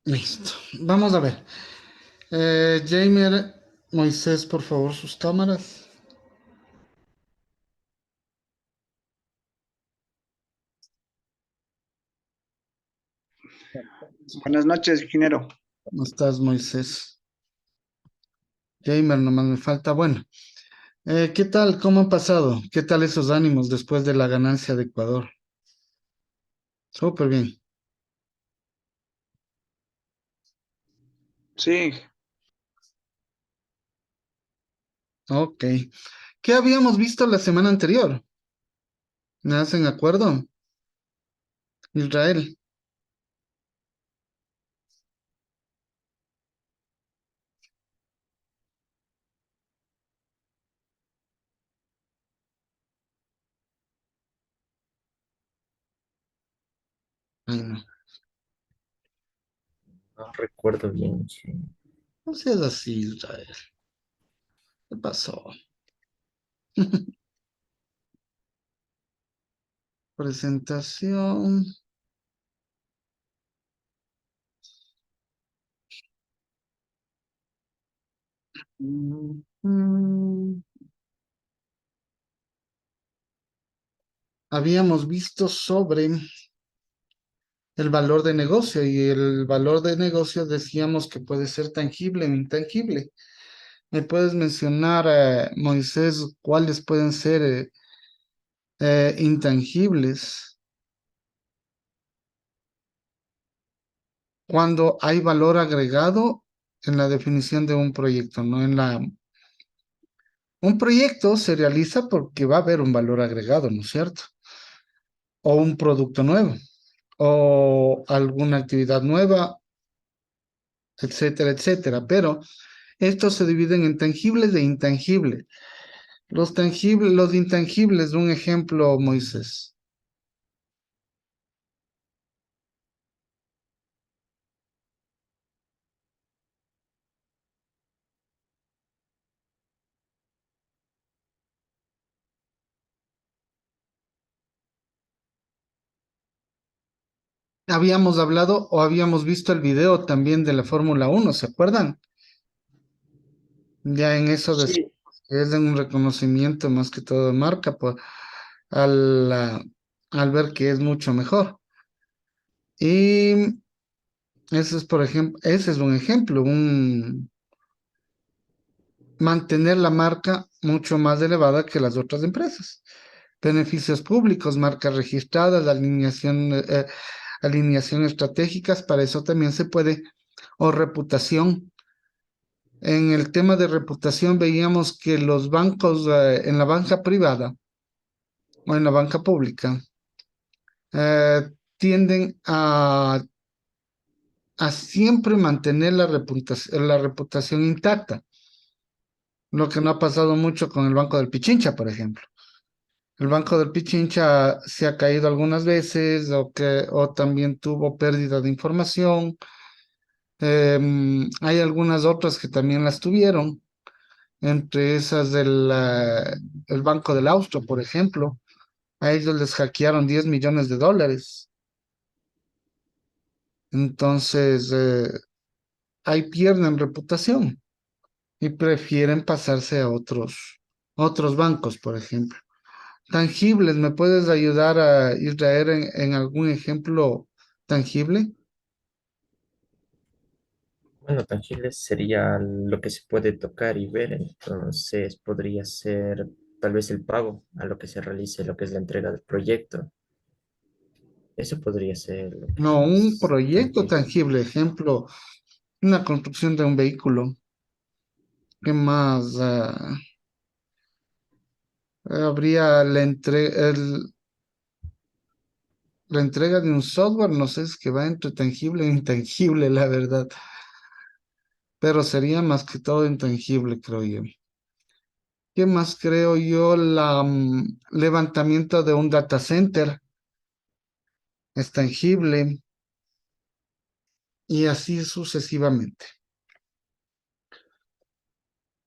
Listo. Vamos a ver. Jamer, Moisés, por favor, sus cámaras. Buenas noches, ingeniero. ¿Cómo estás, Moisés? Jamer, nomás me falta. Bueno, ¿qué tal? ¿Cómo han pasado? ¿Qué tal esos ánimos después de la ganancia de Ecuador? Súper bien. Sí, Ok. ¿Qué habíamos visto la semana anterior? ¿Me hacen acuerdo? Israel. Ay, no. No recuerdo bien. Sí. No seas así, Israel. ¿Qué pasó? Presentación. Mm. Habíamos visto sobre el valor de negocio y el valor de negocio decíamos que puede ser tangible o intangible. ¿Me puedes mencionar, Moisés, cuáles pueden ser intangibles cuando hay valor agregado en la definición de un proyecto, no en la... Un proyecto se realiza porque va a haber un valor agregado, ¿no es cierto? O un producto nuevo, o alguna actividad nueva, etcétera, etcétera. Pero estos se dividen en tangibles e intangibles. Los tangibles, los intangibles, un ejemplo, Moisés. Habíamos hablado o habíamos visto el video también de la Fórmula 1, ¿se acuerdan? Ya en eso de sí, es de un reconocimiento más que todo de marca, pues, al, ah, al ver que es mucho mejor. Y ese es, por ejemplo, ese es un ejemplo, un mantener la marca mucho más elevada que las otras empresas. Beneficios públicos, marcas registradas, alineación estratégicas, para eso también se puede, o reputación. En el tema de reputación veíamos que los bancos en la banca privada o en la banca pública eh, tienden a siempre mantener la reputación intacta, lo que no ha pasado mucho con el Banco del Pichincha, por ejemplo. El Banco del Pichincha se ha caído algunas veces o también tuvo pérdida de información. Hay algunas otras que también las tuvieron, entre esas el Banco del Austro, por ejemplo. A ellos les hackearon 10 millones de dólares. Entonces, ahí pierden reputación y prefieren pasarse a otros bancos, por ejemplo. Tangibles, ¿me puedes ayudar a Israel en algún ejemplo tangible? Bueno, tangible sería lo que se puede tocar y ver, entonces podría ser tal vez el pago a lo que se realice, lo que es la entrega del proyecto. Eso podría ser lo que No, un es proyecto tangible. tangible, ejemplo, una construcción de un vehículo. ¿Qué más? Habría la entrega de un software, no sé, es que va entre tangible e intangible, la verdad, pero sería más que todo intangible, creo yo. ¿Qué más creo yo? Levantamiento de un data center es tangible y así sucesivamente.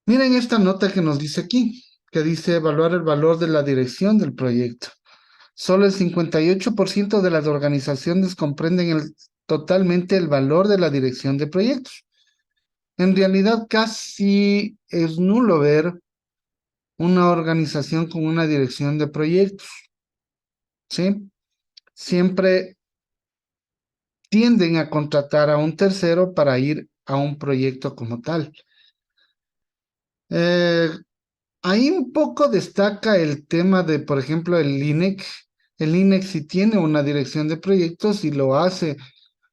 Miren esta nota que nos dice aquí, que dice evaluar el valor de la dirección del proyecto. Solo el 58% de las organizaciones comprenden el totalmente el valor de la dirección de proyectos. En realidad casi es nulo ver una organización con una dirección de proyectos, ¿sí? Siempre tienden a contratar a un tercero para ir a un proyecto como tal. Eh, Ahí un poco destaca el tema de, por ejemplo, el INEC. El INEC sí tiene una dirección de proyectos y lo hace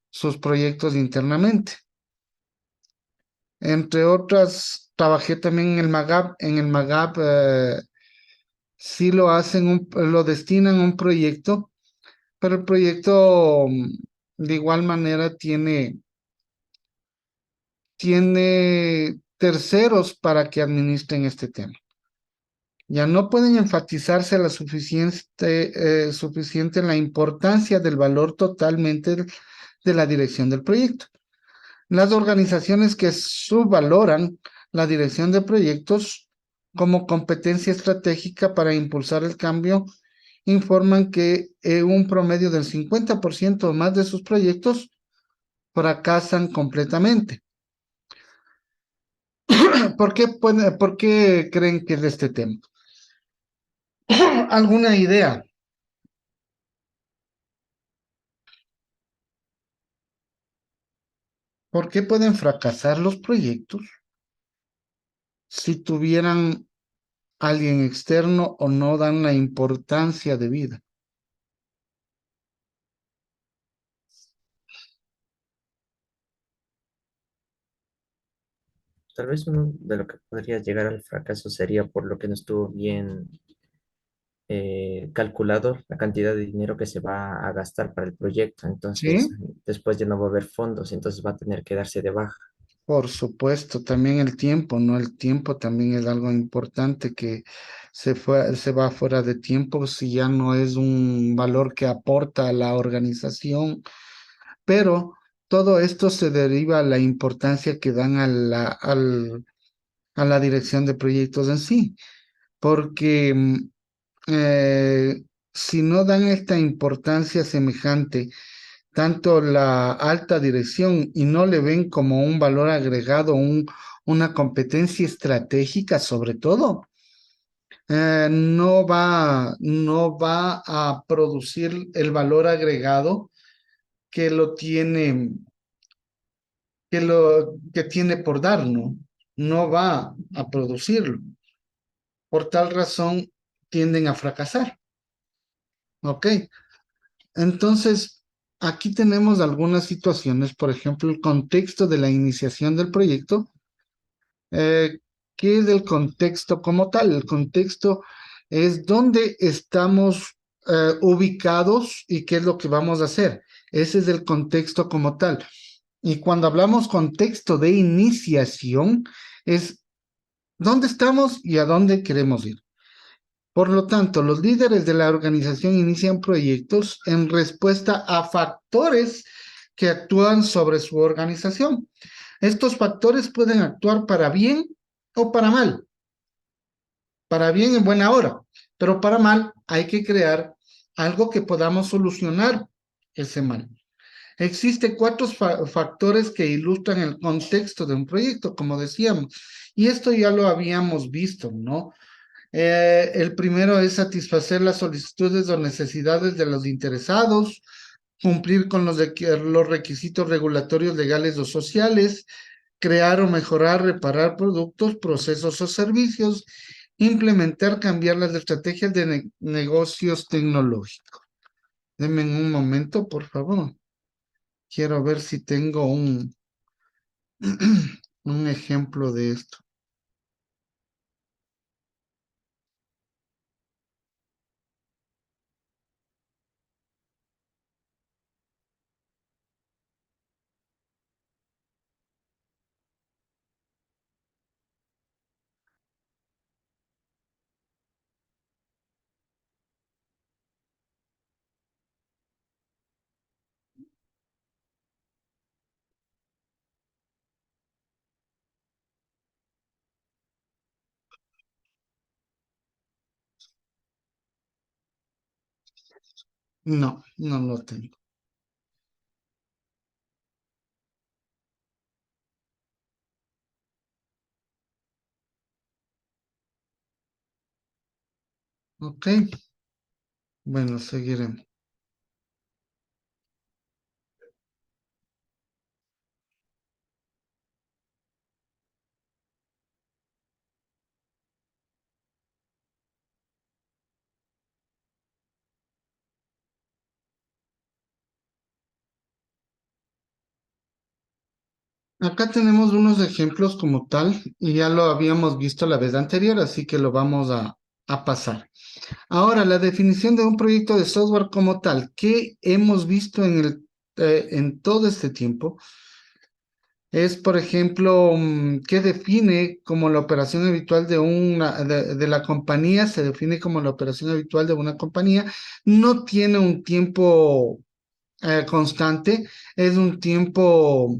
sus proyectos internamente. Entre otras, trabajé también en el MAGAP. En el MAGAP sí lo hacen, lo destinan a un proyecto, pero el proyecto de igual manera tiene terceros para que administren este tema. Ya no pueden enfatizarse suficiente en la importancia del valor totalmente de la dirección del proyecto. Las organizaciones que subvaloran la dirección de proyectos como competencia estratégica para impulsar el cambio informan que un promedio del 50% o más de sus proyectos fracasan completamente. ¿Por qué creen que es de este tema? ¿Alguna idea? ¿Por qué pueden fracasar los proyectos si tuvieran alguien externo o no dan la importancia debida? Tal vez uno de lo que podría llegar al fracaso sería por lo que no estuvo bien calculado la cantidad de dinero que se va a gastar para el proyecto. Entonces, Sí, después ya no va a haber fondos, entonces va a tener que darse de baja. por supuesto, también el tiempo, ¿no? El tiempo también es algo importante que se va fuera de tiempo si ya no es un valor que aporta a la organización, pero todo esto se deriva a la importancia que dan a la dirección de proyectos en sí, porque si no dan esta importancia semejante, tanto la alta dirección y no le ven como un valor agregado, una competencia estratégica sobre todo, no va a producir el valor agregado que lo tiene, que tiene por dar, ¿no? No va a producirlo. Por tal razón, tienden a fracasar. ¿Ok? Entonces, aquí tenemos algunas situaciones, por ejemplo, el contexto de la iniciación del proyecto. Eh, ¿Qué es el contexto como tal? El contexto es dónde estamos ubicados y qué es lo que vamos a hacer. Ese es el contexto como tal. Y cuando hablamos contexto de iniciación, es dónde estamos y a dónde queremos ir. Por lo tanto, los líderes de la organización inician proyectos en respuesta a factores que actúan sobre su organización. Estos factores pueden actuar para bien o para mal. Para bien en buena hora, pero para mal hay que crear algo que podamos solucionar ese mal. Existen cuatro factores que ilustran el contexto de un proyecto, como decíamos, y esto ya lo habíamos visto, ¿no? El primero es satisfacer las solicitudes o necesidades de los interesados, cumplir con los requisitos regulatorios legales o sociales, crear o mejorar, reparar productos, procesos o servicios, implementar, cambiar las estrategias de negocios tecnológicos. Denme un momento, por favor. Quiero ver si tengo un ejemplo de esto. No, no lo tengo. Ok, bueno, seguiremos. Acá tenemos unos ejemplos como tal y ya lo habíamos visto la vez anterior, así que lo vamos a pasar. Ahora, la definición de un proyecto de software como tal, que hemos visto en todo este tiempo, es, por ejemplo, ¿qué define como la operación habitual de la compañía? Se define como la operación habitual de una compañía. No tiene un tiempo constante, es un tiempo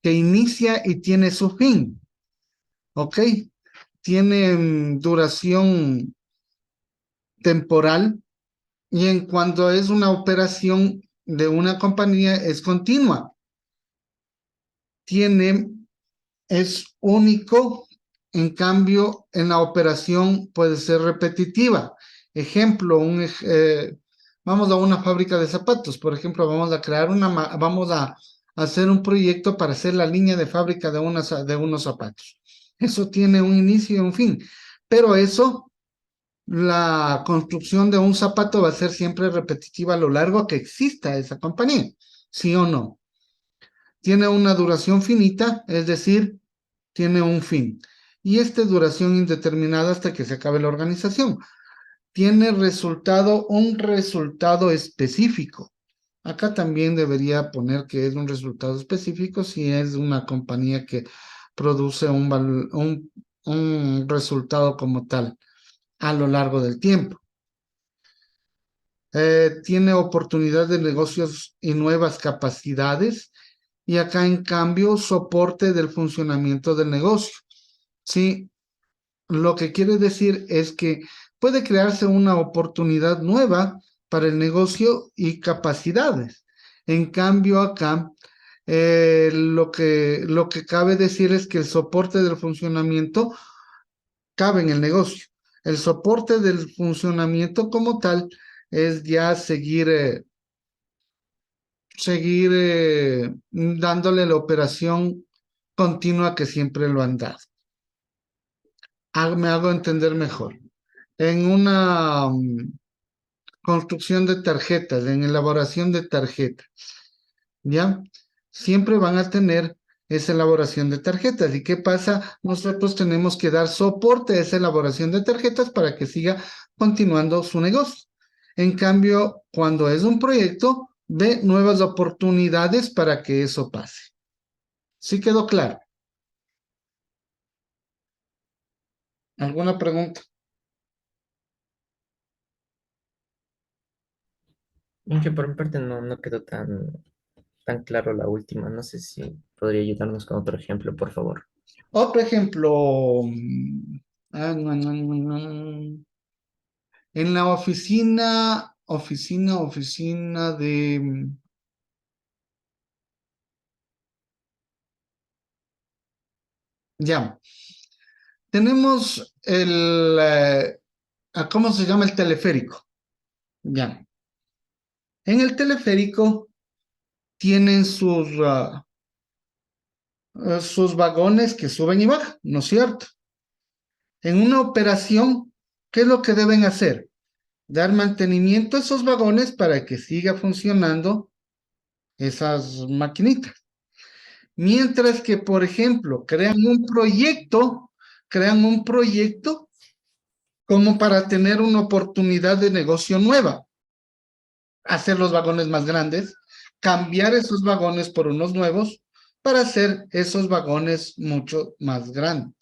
que inicia y tiene su fin, ¿ok? Tiene duración temporal y en cuanto es una operación de una compañía es continua. Tiene Es único, en cambio, en la operación puede ser repetitiva. Ejemplo, vamos a una fábrica de zapatos, por ejemplo, vamos a hacer un proyecto para hacer la línea de fábrica de unos zapatos. Eso tiene un inicio y un fin, pero la construcción de un zapato va a ser siempre repetitiva a lo largo que exista esa compañía, ¿sí o no? Tiene una duración finita, es decir, tiene un fin. Y esta duración indeterminada hasta que se acabe la organización. Tiene un resultado específico. Acá también debería poner que es un resultado específico si es una compañía que produce un resultado como tal a lo largo del tiempo. Tiene oportunidad de negocios y nuevas capacidades y acá en cambio soporte del funcionamiento del negocio. Sí, lo que quiere decir es que puede crearse una oportunidad nueva para el negocio y capacidades. En cambio acá lo que cabe decir es que el soporte del funcionamiento cabe en el negocio. El soporte del funcionamiento como tal es ya seguir dándole la operación continua que siempre lo han dado. Me hago entender mejor. En una construcción de tarjetas, en elaboración de tarjetas, ¿ya? Siempre van a tener esa elaboración de tarjetas. ¿Y qué pasa? Nosotros tenemos que dar soporte a esa elaboración de tarjetas para que siga continuando su negocio. En cambio, cuando es un proyecto, ve nuevas oportunidades para que eso pase. ¿Sí quedó claro? ¿Alguna pregunta? Aunque por mi parte no quedó tan claro la última. No sé si podría ayudarnos con otro ejemplo, por favor. Otro ejemplo. No. En la oficina de... Ya, tenemos ¿cómo se llama? El teleférico. Ya. En el teleférico tienen sus vagones que suben y bajan, ¿no es cierto? En una operación, ¿qué es lo que deben hacer? Dar mantenimiento a esos vagones para que siga funcionando esas maquinitas. Mientras que, por ejemplo, crean un proyecto como para tener una oportunidad de negocio nueva, hacer los vagones más grandes, cambiar esos vagones por unos nuevos para hacer esos vagones mucho más grandes.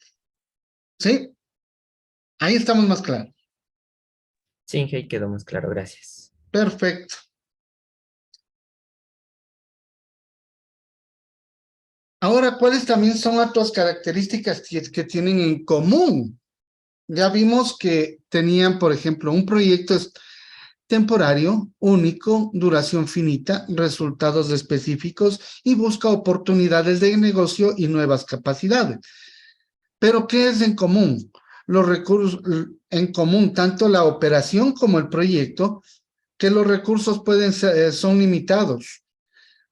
¿Sí? Ahí estamos más claros. Sí, ahí quedó más claro, gracias. Perfecto. Ahora, ¿cuáles también son otras características que tienen en común? Ya vimos que tenían, por ejemplo, un proyecto temporario, único, duración finita, resultados específicos y busca oportunidades de negocio y nuevas capacidades. Pero, ¿qué es en común? los recursos en común, tanto la operación como el proyecto, que los recursos pueden ser, son limitados,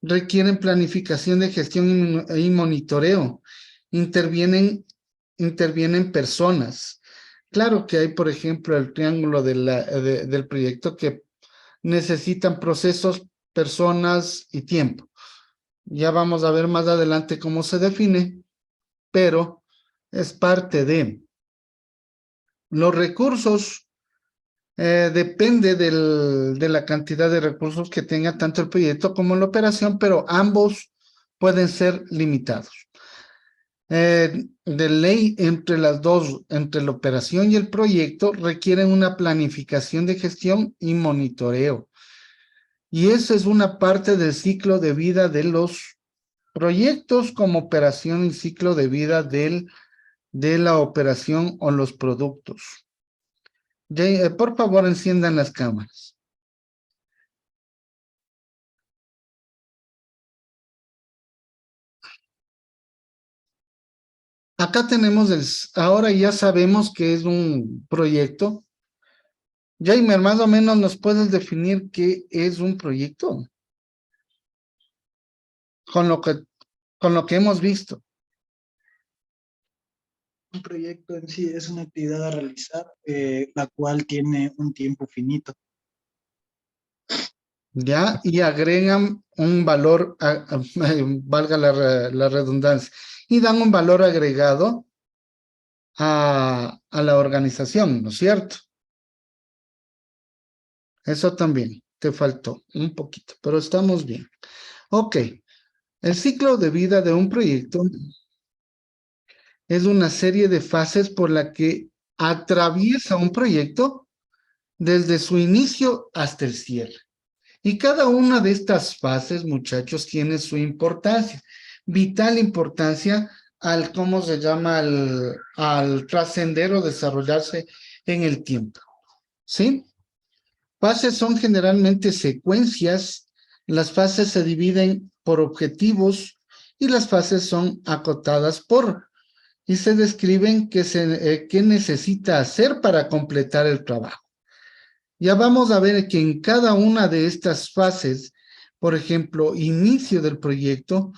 requieren planificación de gestión y monitoreo, intervienen personas. Claro que hay, por ejemplo, el triángulo del proyecto que necesitan procesos, personas y tiempo. Ya vamos a ver más adelante cómo se define, pero es parte de los recursos. Depende de la cantidad de recursos que tenga tanto el proyecto como la operación, pero ambos pueden ser limitados. De ley entre las dos, entre la operación y el proyecto, requieren una planificación de gestión y monitoreo. Y esa es una parte del ciclo de vida de los proyectos como operación y ciclo de vida de la operación o los productos. Por favor, enciendan las cámaras. Acá tenemos ahora ya sabemos que es un proyecto. Jaime, más o menos nos puedes definir qué es un proyecto con lo que hemos visto. Un proyecto en sí es una actividad a realizar, la cual tiene un tiempo finito. Ya, y agregan un valor, valga la redundancia, y dan un valor agregado a la organización, ¿no es cierto? Eso también te faltó un poquito, pero estamos bien. Ok, el ciclo de vida de un proyecto es una serie de fases por la que atraviesa un proyecto desde su inicio hasta el cierre. Y cada una de estas fases, muchachos, tiene su importancia, vital importancia al, ¿cómo se llama?, al trascender o desarrollarse en el tiempo, ¿sí? Fases son generalmente secuencias, las fases se dividen por objetivos y las fases son acotadas por, y se describen qué necesita hacer para completar el trabajo. Ya vamos a ver que en cada una de estas fases, por ejemplo, inicio del proyecto,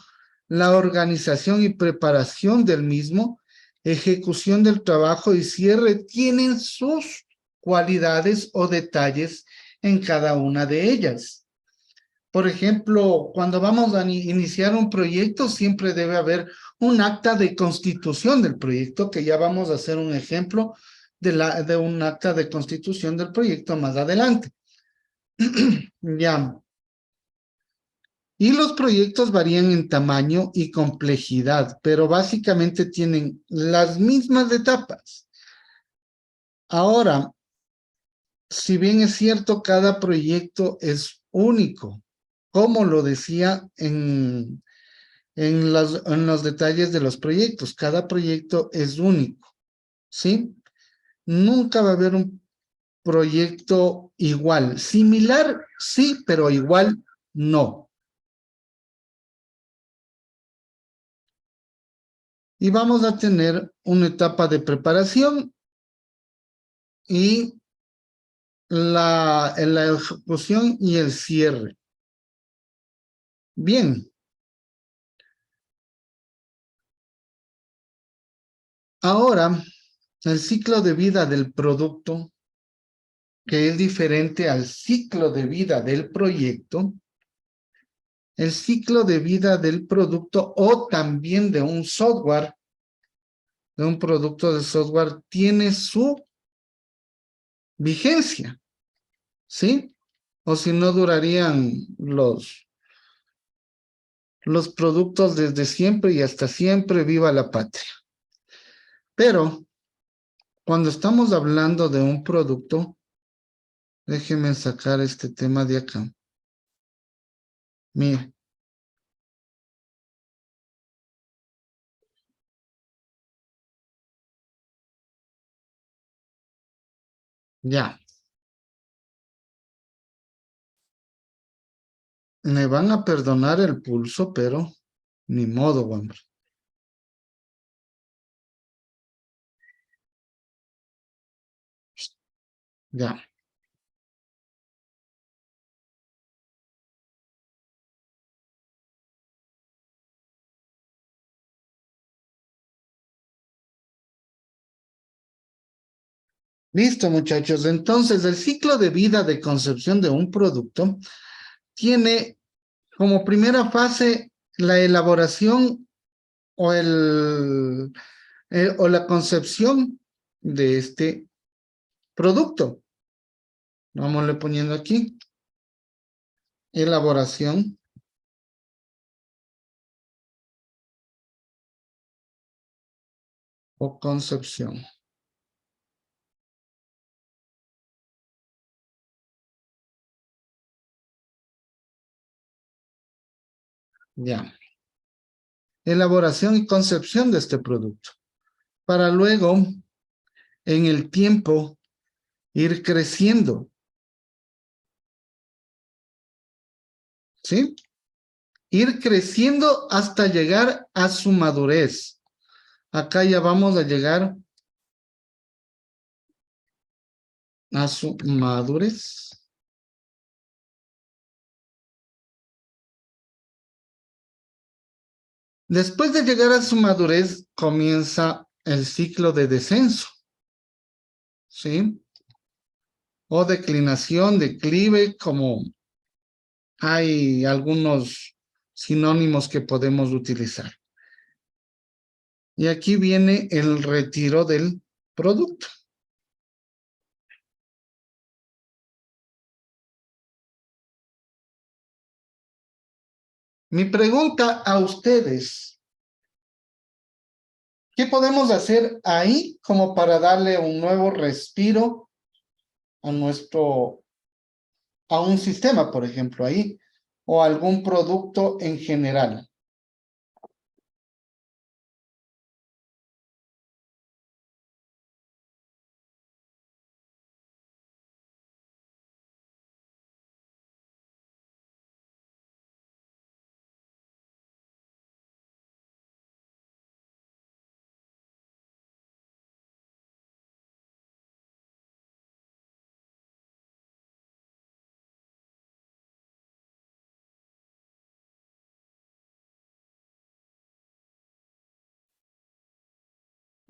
la organización y preparación del mismo, ejecución del trabajo y cierre tienen sus cualidades o detalles en cada una de ellas. Por ejemplo, cuando vamos a iniciar un proyecto, siempre debe haber un acta de constitución del proyecto, que ya vamos a hacer un ejemplo de un acta de constitución del proyecto más adelante. Ya. Y los proyectos varían en tamaño y complejidad, pero básicamente tienen las mismas etapas. Ahora, si bien es cierto, cada proyecto es único, como lo decía en los detalles de los proyectos. Cada proyecto es único, ¿sí? Nunca va a haber un proyecto igual. Similar, sí, pero igual, no. Y vamos a tener una etapa de preparación y la ejecución y el cierre. Bien. Ahora, el ciclo de vida del producto, que es diferente al ciclo de vida del proyecto. El ciclo de vida del producto o también de un software, de un producto de software, tiene su vigencia, ¿sí? O si no durarían los productos desde siempre y hasta siempre, viva la patria. Pero cuando estamos hablando de un producto, déjenme sacar este tema de acá. Mire. Ya. Me van a perdonar el pulso, pero ni modo, hombre. Ya. Listo, muchachos. Entonces, el ciclo de vida de concepción de un producto tiene como primera fase la elaboración o, o la concepción de este producto. Vámonos poniendo aquí. Elaboración o concepción. Ya. Elaboración y concepción de este producto. Para luego, en el tiempo, ir creciendo. ¿Sí? Ir creciendo hasta llegar a su madurez. Acá ya vamos a llegar a su madurez. Después de llegar a su madurez, comienza el ciclo de descenso. ¿Sí? O declinación, declive, como hay algunos sinónimos que podemos utilizar. Y aquí viene el retiro del producto. Mi pregunta a ustedes, ¿qué podemos hacer ahí como para darle un nuevo respiro a a un sistema, por ejemplo, ahí, o algún producto en general?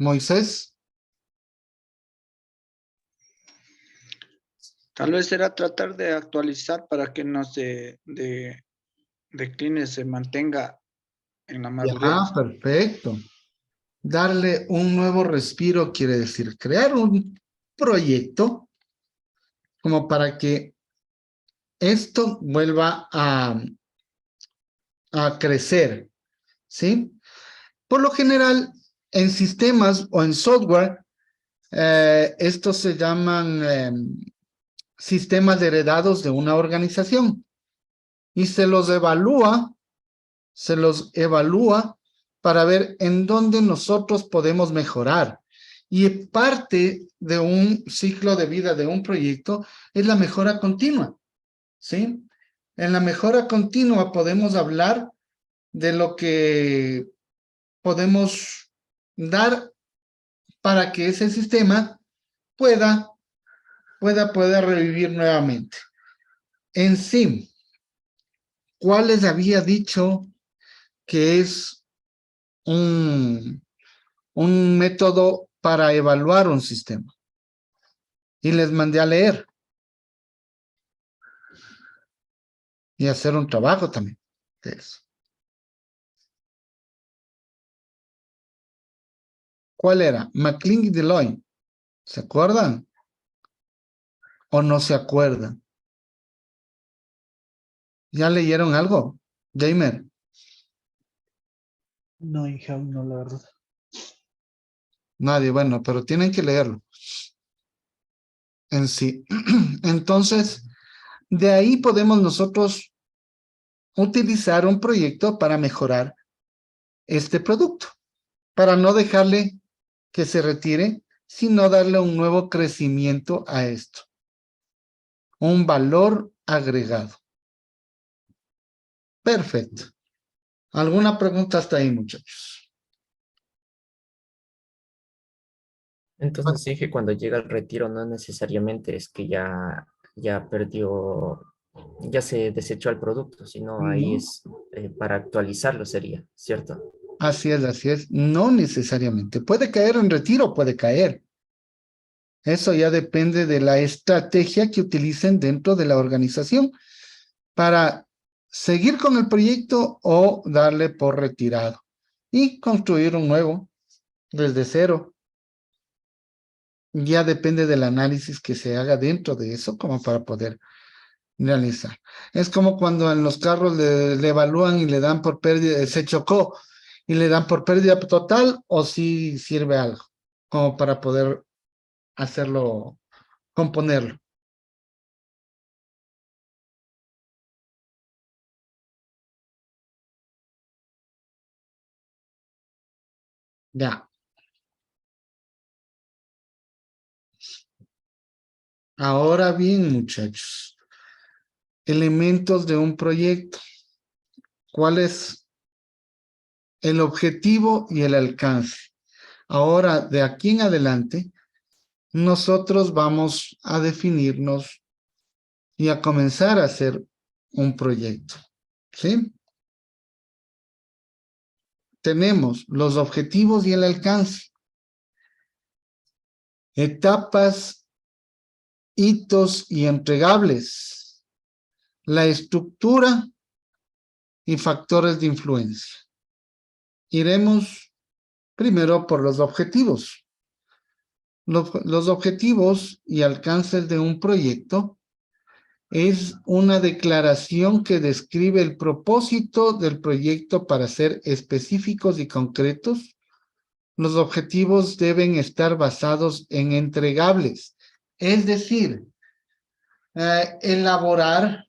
Moisés, Tal vez será tratar de actualizar para que no se decline, se mantenga en la ya, madurez. perfecto. Darle un nuevo respiro quiere decir crear un proyecto como para que esto vuelva a crecer, ¿sí? Por lo general, en sistemas o en software, estos se llaman sistemas heredados de una organización y se los evalúa para ver en dónde nosotros podemos mejorar. Y parte de un ciclo de vida de un proyecto es la mejora continua, ¿sí? En la mejora continua podemos hablar de lo que podemos dar para que ese sistema pueda revivir nuevamente. En sí, ¿cuál les había dicho que es un método para evaluar un sistema? Y les mandé a leer y hacer un trabajo también de eso. ¿Cuál era? McLean y Deloitte. ¿Se acuerdan? ¿O no se acuerdan? ¿Ya leyeron algo? Jamer. No, hija, no, la verdad. Nadie, bueno, pero tienen que leerlo en sí. Entonces, de ahí podemos nosotros utilizar un proyecto para mejorar este producto, para no dejarle que se retire, sino darle un nuevo crecimiento a esto, un valor agregado. Perfecto. ¿Alguna pregunta hasta ahí, muchachos? Entonces dije, cuando llega el retiro no necesariamente es que ya perdió, ya se desechó el producto, sino ahí No, es para actualizarlo sería, ¿cierto? así es. No necesariamente. Puede caer en retiro, puede caer. Eso ya depende de la estrategia que utilicen dentro de la organización para seguir con el proyecto o darle por retirado y construir un nuevo desde cero. Ya depende del análisis que se haga dentro de eso como para poder realizar. Es como cuando en los carros le evalúan y le dan por pérdida, se chocó y le dan por pérdida total o si sirve algo, como para poder hacerlo, componerlo. Ya. Ahora bien, muchachos, elementos de un proyecto. ¿Cuál es el objetivo y el alcance? Ahora, de aquí en adelante, nosotros vamos a definirnos y a comenzar a hacer un proyecto. ¿Sí? Tenemos los objetivos y el alcance, etapas, hitos y entregables, la estructura y factores de influencia. Iremos primero por los objetivos. Los objetivos y alcances de un proyecto es una declaración que describe el propósito del proyecto para ser específicos y concretos. Los objetivos deben estar basados en entregables, es decir, elaborar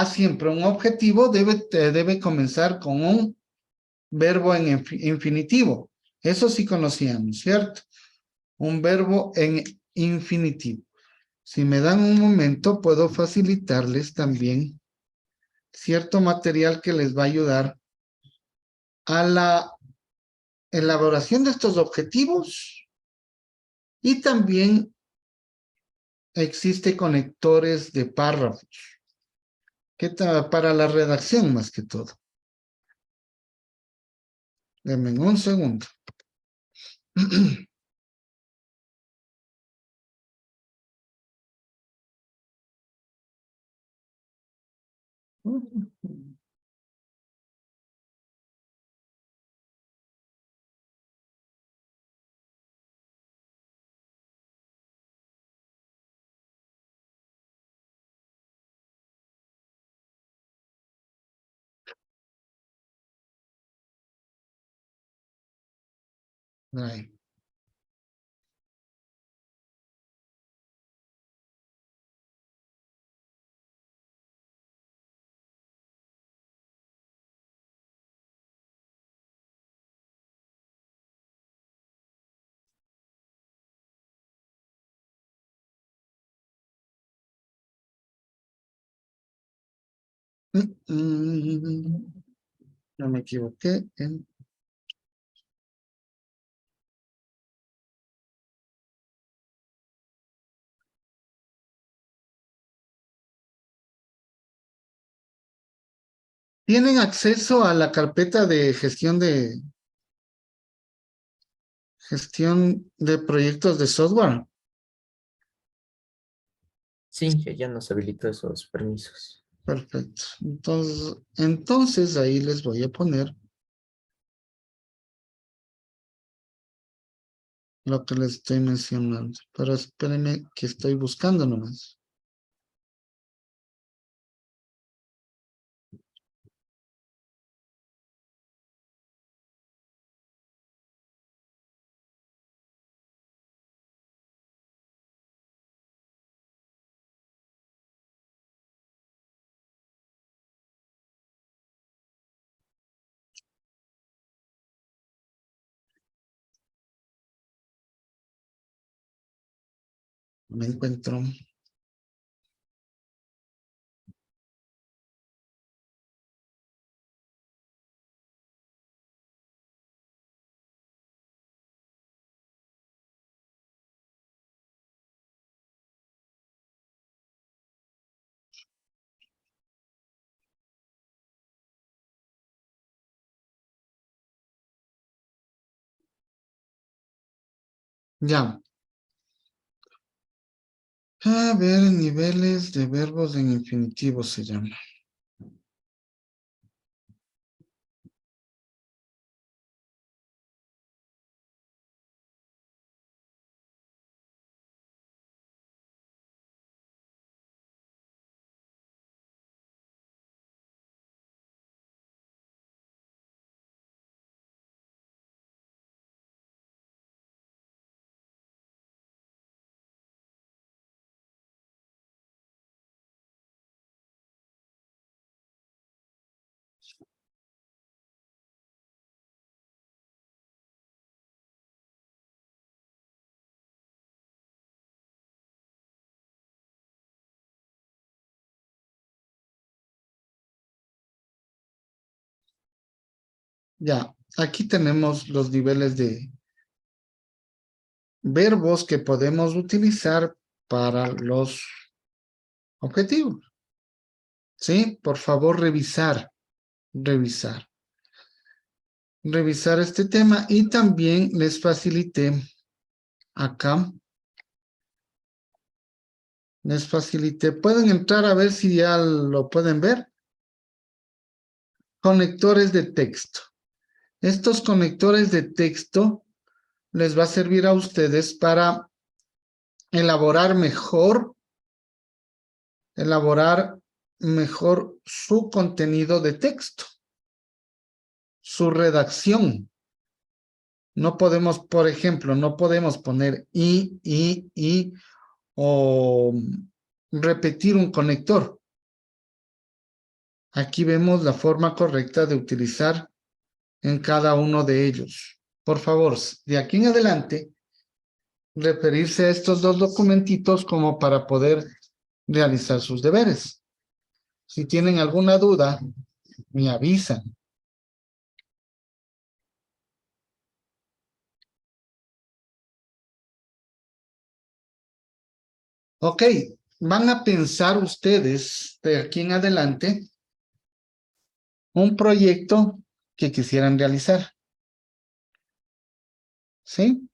siempre un objetivo debe comenzar con un verbo en infinitivo. Eso sí conocíamos, ¿cierto? Un verbo en infinitivo. Si me dan un momento, puedo facilitarles también cierto material que les va a ayudar a la elaboración de estos objetivos y también existe conectores de párrafos para la redacción más que todo. Denme un segundo. Ahí. No me equivoqué. ¿Tienen acceso a la carpeta de gestión de proyectos de software? Sí, ya nos habilitó esos permisos. Perfecto. Entonces ahí les voy a poner lo que les estoy mencionando. Pero espérenme que estoy buscando nomás. No me encuentro. Ya. A ver, niveles de verbos en infinitivo se llama. Ya, aquí tenemos los niveles de verbos que podemos utilizar para los objetivos. ¿Sí? Por favor, revisar este tema y también les facilité acá. Les facilité. Pueden entrar a ver si ya lo pueden ver. Conectores de texto. Estos conectores de texto les va a servir a ustedes para elaborar mejor su contenido de texto, su redacción. No podemos, por ejemplo, no podemos poner y o repetir un conector. Aquí vemos la forma correcta de utilizar en cada uno de ellos. Por favor, de aquí en adelante, referirse a estos dos documentitos como para poder realizar sus deberes. Si tienen alguna duda, me avisan. Ok, van a pensar ustedes de aquí en adelante un proyecto que quisieran realizar. ¿Sí?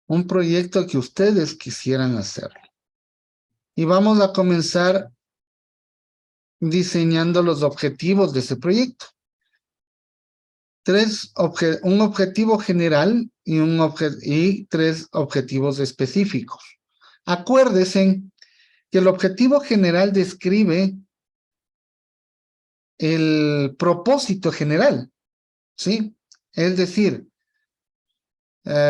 Un proyecto que ustedes quisieran hacer. Y vamos a comenzar diseñando los objetivos de ese proyecto. Un objetivo general y tres objetivos específicos. Acuérdense que el objetivo general describe el propósito general, ¿sí? Es decir,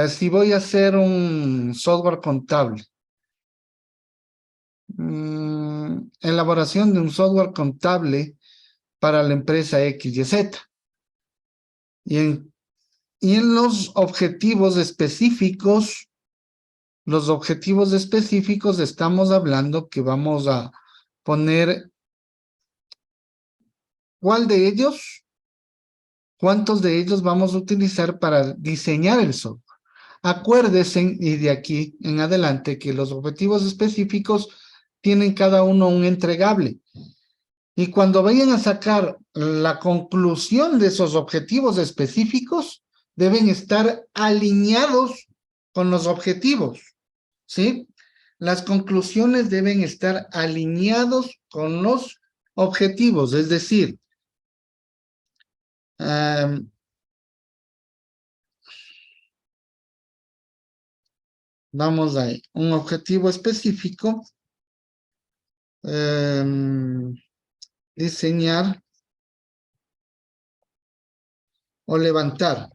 si voy a hacer un software contable, elaboración de un software contable para la empresa X, Y, Z. Y en los objetivos específicos, estamos hablando que vamos a poner cuántos de ellos vamos a utilizar para diseñar el software. Acuérdense, y de aquí en adelante, que los objetivos específicos tienen cada uno un entregable. Y cuando vayan a sacar la conclusión de esos objetivos específicos, deben estar alineados con los objetivos, ¿sí? Las conclusiones deben estar alineados con los objetivos, es decir, vamos ahí, un objetivo específico, diseñar o levantar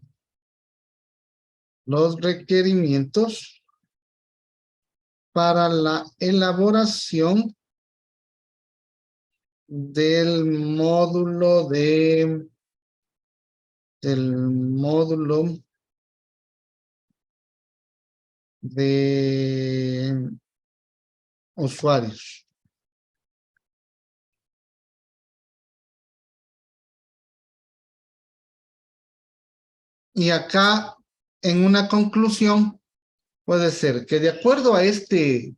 los requerimientos para la elaboración del módulo de usuarios. Y acá, en una conclusión, puede ser que de acuerdo a este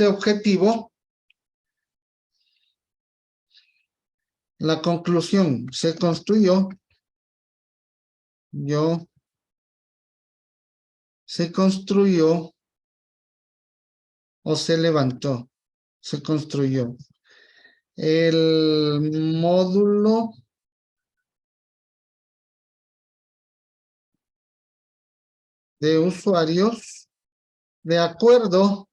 objetivo, La conclusión, se construyó, se construyó o se levantó, se construyó. El módulo de usuarios de acuerdo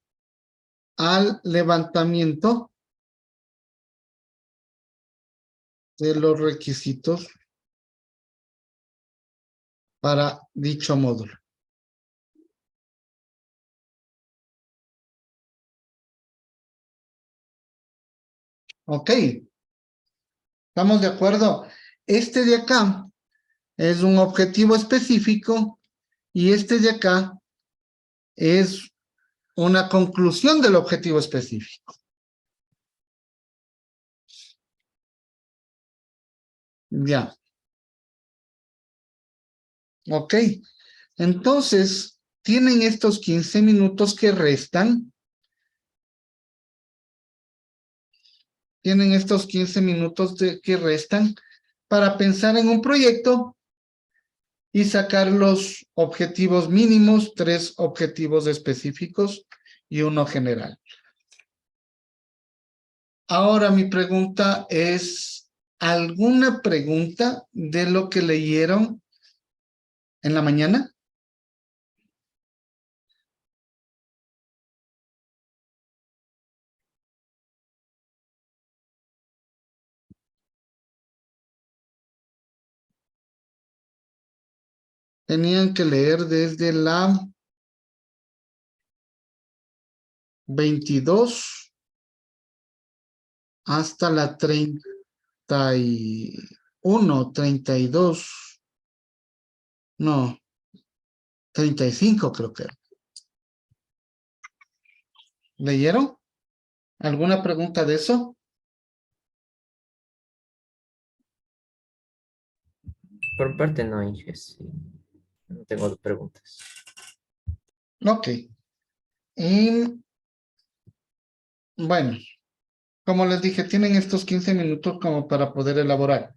al levantamiento de los requisitos para dicho módulo. Ok, ¿estamos de acuerdo? Este de acá es un objetivo específico y este de acá es una conclusión del objetivo específico. Ya. Ok, entonces tienen estos 15 minutos que restan. Tienen estos 15 minutos que restan para pensar en un proyecto y sacar los objetivos mínimos, 3 objetivos específicos y 1 general. Ahora mi pregunta es, ¿alguna pregunta de lo que leyeron en la mañana? Tenían que leer desde la 22 hasta la 31, 32, no, 35 creo que era. ¿Leyeron? ¿Alguna pregunta de eso? Por parte no, Inge, sí. No tengo preguntas. Ok. Y bueno, como les dije, tienen estos 15 minutos como para poder elaborar.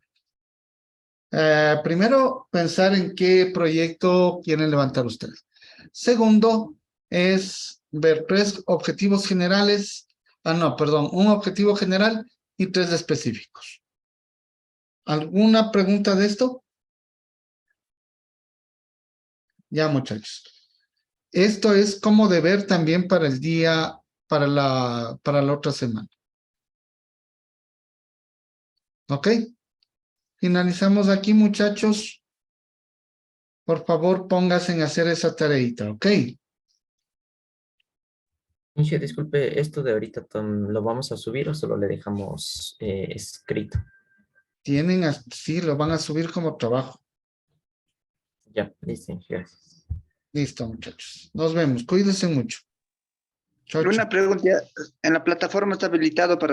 Primero, pensar en qué proyecto quieren levantar ustedes. Segundo, es ver 3 objetivos generales. No, perdón, un objetivo general y 3 específicos. ¿Alguna pregunta de esto? Ya, muchachos. Esto es como deber también para el día, para la otra semana. ¿Ok? Finalizamos aquí, muchachos. Por favor, pónganse en hacer esa tareita, ¿ok? Inge, disculpe, ¿esto de ahorita lo vamos a subir o solo le dejamos escrito? Sí, lo van a subir como trabajo. Ya, listo, Inge, gracias. Listo, muchachos. Nos vemos. Cuídense mucho. Chao, chao. Una pregunta, ¿en la plataforma está habilitado para